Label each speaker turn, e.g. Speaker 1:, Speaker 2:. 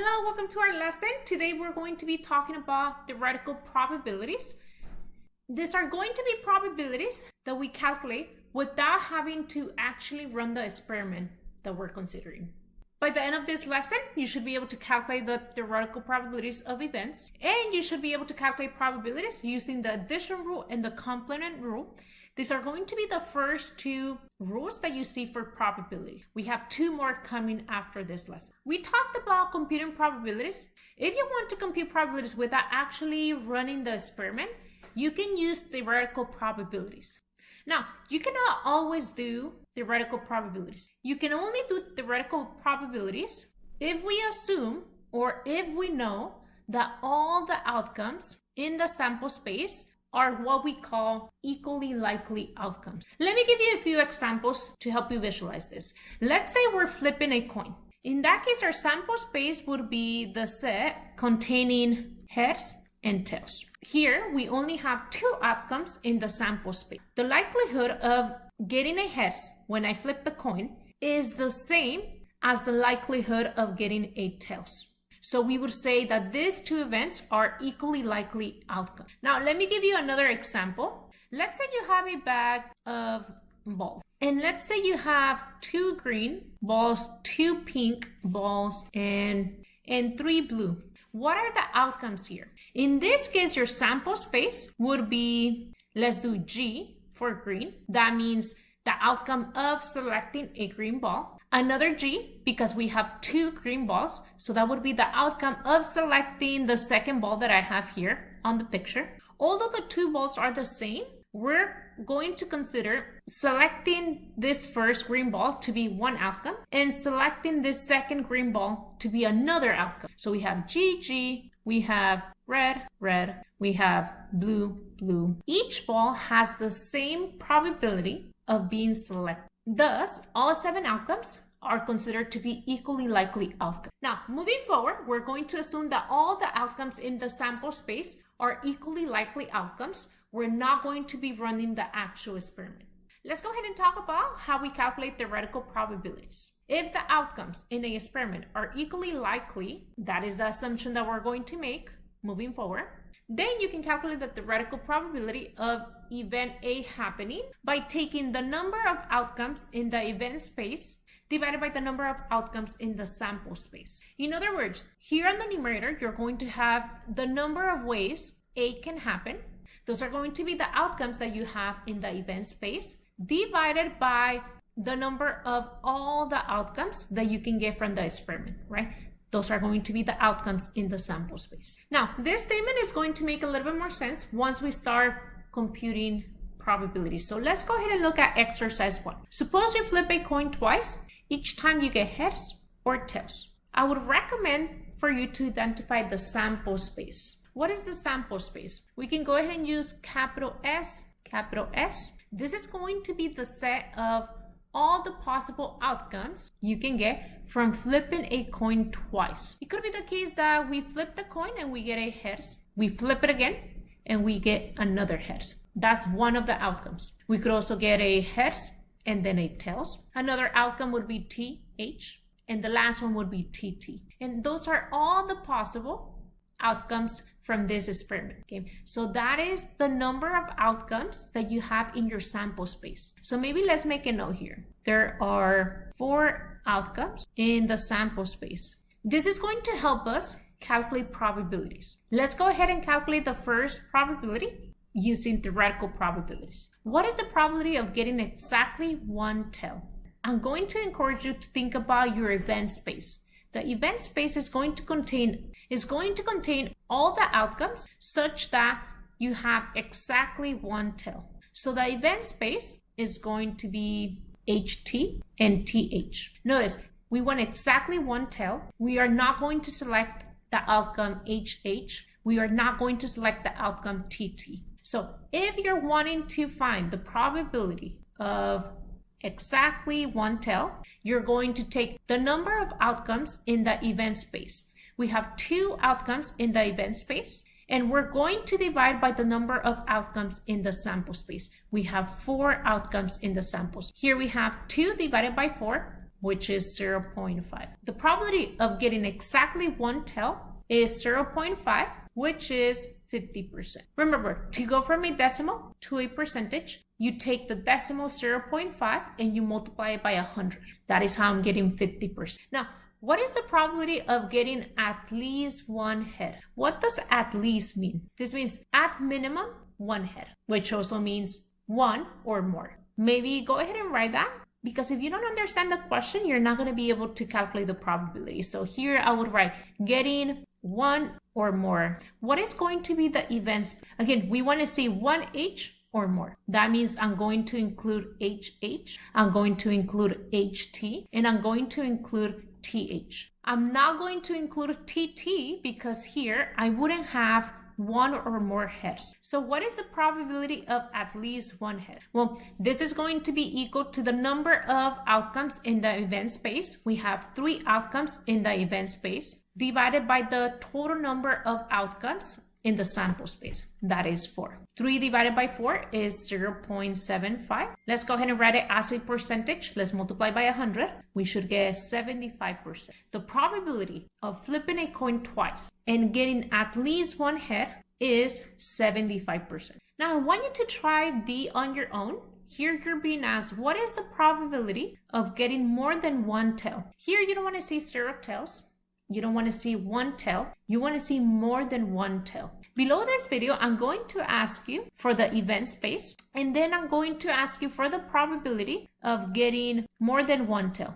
Speaker 1: Hello, welcome to our lesson. Today we're going to be talking about theoretical probabilities. These are going to be probabilities that we calculate without having to actually run the experiment that we're considering. By the end of this lesson, you should be able to calculate the theoretical probabilities of events, and you should be able to calculate probabilities using the addition rule and the complement rule. These are going to be the first two rules that you see for probability. We have two more coming after this lesson. We talked about computing probabilities. If you want to compute probabilities without actually running the experiment, you can use theoretical probabilities. Now, you cannot always do theoretical probabilities. You can only do theoretical probabilities if we assume or if we know that all the outcomes in the sample space are what we call equally likely outcomes. Let me give you a few examples to help you visualize this. Let's say we're flipping a coin. In that case, our sample space would be the set containing heads and tails. Here, we only have two outcomes in the sample space. The likelihood of getting a heads when I flip the coin is the same as the likelihood of getting a tails. So we would say that these two events are equally likely outcomes. Now, let me give you another example. Let's say you have a bag of balls. And let's say you have two green balls, two pink balls, and three blue. What are the outcomes here? In this case, your sample space would be, let's do G for green. That means the outcome of selecting a green ball. Another G, because we have two green balls, so that would be the outcome of selecting the second ball that I have here on the picture. Although the two balls are the same, we're going to consider selecting this first green ball to be one outcome and selecting this second green ball to be another outcome. So we have G, we have red, we have blue. Each ball has the same probability of being selected. Thus, all 7 outcomes are considered to be equally likely outcomes. Now, moving forward, we're going to assume that all the outcomes in the sample space are equally likely outcomes. We're not going to be running the actual experiment. Let's go ahead and talk about how we calculate theoretical probabilities. If the outcomes in an experiment are equally likely, that is the assumption that we're going to make moving forward, then you can calculate the theoretical probability of event A happening by taking the number of outcomes in the event space divided by the number of outcomes in the sample space. In other words, here on the numerator, you're going to have the number of ways A can happen. Those are going to be the outcomes that you have in the event space divided by the number of all the outcomes that you can get from the experiment, right? Those are going to be the outcomes in the sample space. Now, this statement is going to make a little bit more sense once we start computing probabilities. So let's go ahead and look at exercise 1. Suppose you flip a coin twice. Each time you get heads or tails. I would recommend for you to identify the sample space. What is the sample space? We can go ahead and use capital S. This is going to be the set of all the possible outcomes you can get from flipping a coin twice. It could be the case that we flip the coin and we get a heads. We flip it again and we get another heads. That's one of the outcomes. We could also get a heads and then a tails. Another outcome would be TH, and the last one would be TT. And those are all the possible outcomes from this experiment. Okay, so that is the number of outcomes that you have in your sample space. So maybe let's make a note here. There are 4 outcomes in the sample space. This is going to help us calculate probabilities. Let's go ahead and calculate the first probability using theoretical probabilities. What is the probability of getting exactly one tail? I'm going to encourage you to think about your event space. The event space is going to contain all the outcomes such that you have exactly one tail. So the event space is going to be HT and TH. Notice, we want exactly one tail. We are not going to select the outcome HH. We are not going to select the outcome TT. So if you're wanting to find the probability of exactly one tail, you're going to take the number of outcomes in the event space. We have 2 outcomes in the event space, and we're going to divide by the number of outcomes in the sample space. We have 4 outcomes in the samples. Here we have 2 divided by 4. which is 0.5. The probability of getting exactly one tail is 0.5, which is 50%. Remember, to go from a decimal to a percentage, you take the decimal 0.5 and you multiply it by 100. That is how I'm getting 50%. Now, what is the probability of getting at least one head? What does at least mean? This means at minimum one head, which also means one or more. Maybe go ahead and write that, because if you don't understand the question, you're not going to be able to calculate the probability. So here I would write getting one or more. What is going to be the events? Again, we want to see 1H or more. That means I'm going to include HH, I'm going to include HT, and I'm going to include TH. I'm not going to include TT because here I wouldn't have one or more heads. So what is the probability of at least one head? Well, this is going to be equal to the number of outcomes in the event space. We have 3 outcomes in the event space divided by the total number of outcomes in the sample space. That is 4. 3 divided by 4 is 0.75. Let's go ahead and write it as a percentage. Let's multiply by 100. We should get 75%. The probability of flipping a coin twice and getting at least one head is 75%. Now, I want you to try the on your own. Here you're being asked, what is the probability of getting more than one tail? Here you don't want to see 0 tails. You don't want to see one tail. You want to see more than one tail. Below this video, I'm going to ask you for the event space, and then I'm going to ask you for the probability of getting more than one tail.